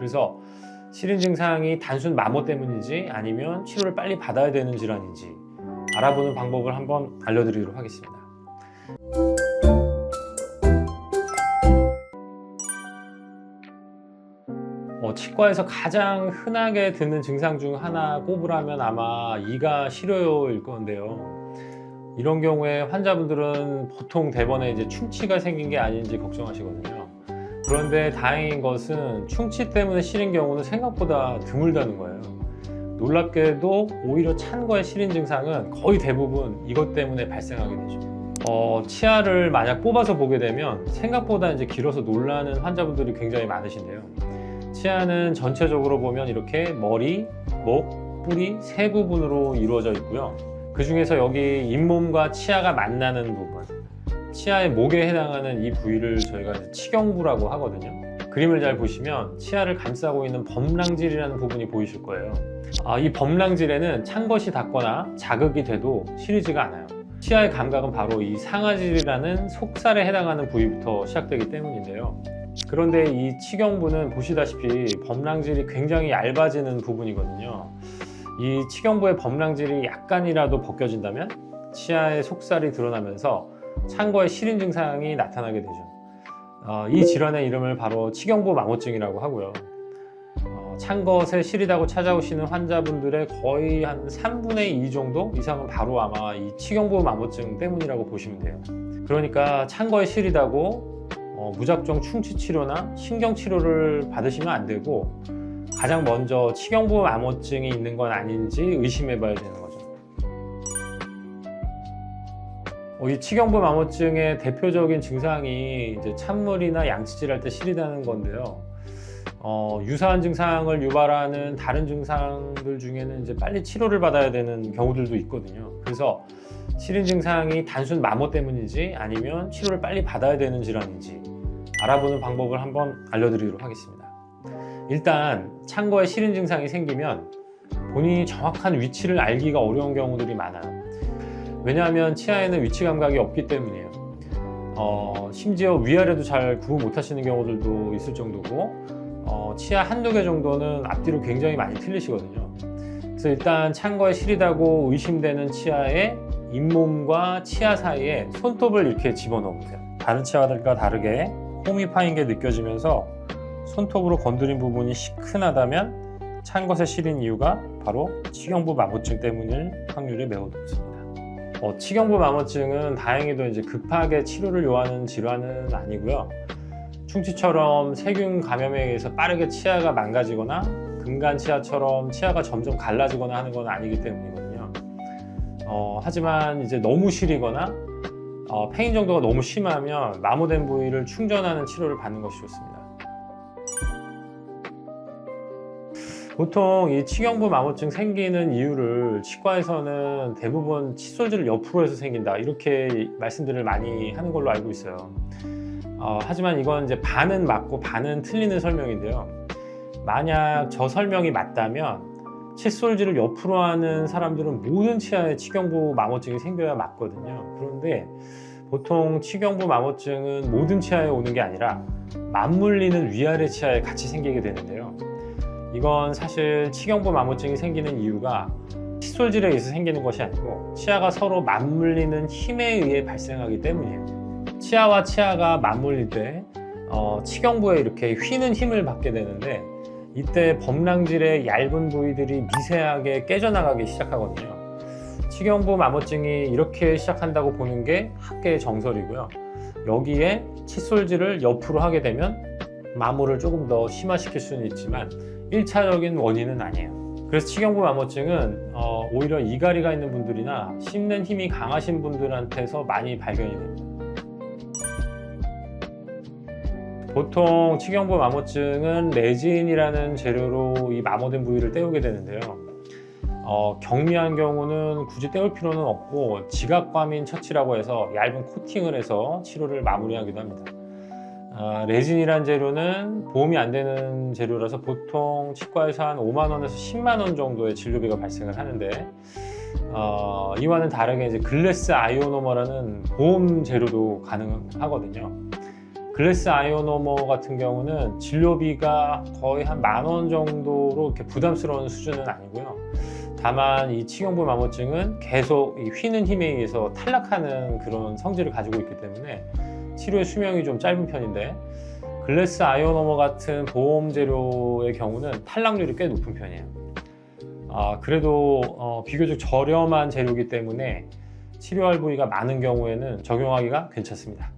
그래서 시린 증상이 단순 마모 때문인지 아니면 치료를 빨리 받아야 되는 질환인지 알아보는 방법을 한번 알려드리도록 하겠습니다. 치과에서 가장 흔하게 듣는 증상 중 하나 꼽으라면 아마 이가 시려요일 건데요. 이런 경우에 환자분들은 보통 대번에 이제 충치가 생긴 게 아닌지 걱정하시거든요. 그런데 다행인 것은 충치 때문에 시린 경우는 생각보다 드물다는 거예요. 놀랍게도 오히려 찬 거의 시린 증상은 거의 대부분 이것 때문에 발생하게 되죠. 치아를 만약 뽑아서 보게 되면 생각보다 이제 길어서 놀라는 환자분들이 굉장히 많으신데요. 치아는 전체적으로 보면 이렇게 머리, 목, 뿌리 세 부분으로 이루어져 있고요. 그 중에서 여기 잇몸과 치아가 만나는 부분, 치아의 목에 해당하는 이 부위를 저희가 치경부라고 하거든요. 그림을 잘 보시면 치아를 감싸고 있는 범랑질이라는 부분이 보이실 거예요. 이 범랑질에는 찬 것이 닿거나 자극이 돼도 시리지가 않아요. 치아의 감각은 바로 이 상아질이라는 속살에 해당하는 부위부터 시작되기 때문인데요. 그런데 이 치경부는 보시다시피 범랑질이 굉장히 얇아지는 부분이거든요. 이 치경부의 범랑질이 약간이라도 벗겨진다면 치아의 속살이 드러나면서 찬 거의 시린 증상이 나타나게 되죠. 이 질환의 이름을 바로 치경부 마모증이라고 하고요. 찬 것에 시리다고 찾아오시는 환자분들의 거의 한 3분의 2 정도 이상은 바로 아마 이 치경부 마모증 때문이라고 보시면 돼요. 그러니까 찬 거에 시리다고 무작정 충치 치료나 신경 치료를 받으시면 안 되고 가장 먼저 치경부 마모증이 있는 건 아닌지 의심해 봐야 되는 거죠. 이 치경부 마모증의 대표적인 증상이 이제 찬물이나 양치질 할 때 시리다는 건데요. 유사한 증상을 유발하는 다른 증상들 중에는 이제 빨리 치료를 받아야 되는 경우들도 있거든요. 그래서 시린 증상이 단순 마모 때문인지 아니면 치료를 빨리 받아야 되는 질환인지 알아보는 방법을 한번 알려드리도록 하겠습니다. 일단 찬 거에 시린 증상이 생기면 본인이 정확한 위치를 알기가 어려운 경우들이 많아요. 왜냐하면 치아에는 위치 감각이 없기 때문이에요. 심지어 위아래도 잘 구분 못 하시는 경우들도 있을 정도고 치아 한두 개 정도는 앞뒤로 굉장히 많이 틀리시거든요. 그래서 일단 찬 거에 시리다고 의심되는 치아에 잇몸과 치아 사이에 손톱을 이렇게 집어넣어 보세요. 다른 치아들과 다르게 홈이 파인 게 느껴지면서 손톱으로 건드린 부분이 시큰하다면 찬 것에 시린 이유가 바로 치경부 마모증 때문일 확률이 매우 높습니다. 치경부 마모증은 다행히도 이제 급하게 치료를 요하는 질환은 아니고요. 충치처럼 세균 감염에 의해서 빠르게 치아가 망가지거나 금간치아처럼 치아가 점점 갈라지거나 하는 건 아니기 때문이거든요. 하지만 이제 너무 시리거나 패인 정도가 너무 심하면 마모된 부위를 충전하는 치료를 받는 것이 좋습니다. 보통 이 치경부 마모증 생기는 이유를 치과에서는 대부분 칫솔질을 옆으로 해서 생긴다 이렇게 말씀들을 많이 하는 걸로 알고 있어요. 하지만 이건 이제 반은 맞고 반은 틀리는 설명인데요. 만약 저 설명이 맞다면 칫솔질을 옆으로 하는 사람들은 모든 치아에 치경부 마모증이 생겨야 맞거든요. 그런데 보통 치경부 마모증은 모든 치아에 오는 게 아니라 맞물리는 위아래 치아에 같이 생기게 되는데요. 이건 사실 치경부 마모증이 생기는 이유가 칫솔질에 의해서 생기는 것이 아니고 치아가 서로 맞물리는 힘에 의해 발생하기 때문이에요. 치아와 치아가 맞물릴 때 치경부에 이렇게 휘는 힘을 받게 되는데 이때 범랑질의 얇은 부위들이 미세하게 깨져나가기 시작하거든요. 치경부 마모증이 이렇게 시작한다고 보는 게 학계의 정설이고요. 여기에 칫솔질을 옆으로 하게 되면 마모를 조금 더 심화시킬 수는 있지만 1차적인 원인은 아니에요. 그래서 치경부 마모증은 오히려 이갈이가 있는 분들이나 씹는 힘이 강하신 분들한테서 많이 발견이 됩니다. 보통 치경부 마모증은 레진이라는 재료로 이 마모된 부위를 때우게 되는데요. 경미한 경우는 굳이 때울 필요는 없고 지각과민 처치라고 해서 얇은 코팅을 해서 치료를 마무리하기도 합니다. 레진이란 재료는 보험이 안 되는 재료라서 보통 치과에서 한 5만 원에서 10만 원 정도의 진료비가 발생을 하는데 이와는 다르게 이제 글래스 아이오노머라는 보험 재료도 가능하거든요. 글래스 아이오노머 같은 경우는 진료비가 거의 한 10,000원 정도로 이렇게 부담스러운 수준은 아니고요. 다만 이 치경부 마모증은 계속 이 휘는 힘에 의해서 탈락하는 그런 성질을 가지고 있기 때문에 치료의 수명이 좀 짧은 편인데, 글래스 아이오노머 같은 보험 재료의 경우는 탈락률이 꽤 높은 편이에요. 그래도 비교적 저렴한 재료이기 때문에 치료할 부위가 많은 경우에는 적용하기가 괜찮습니다.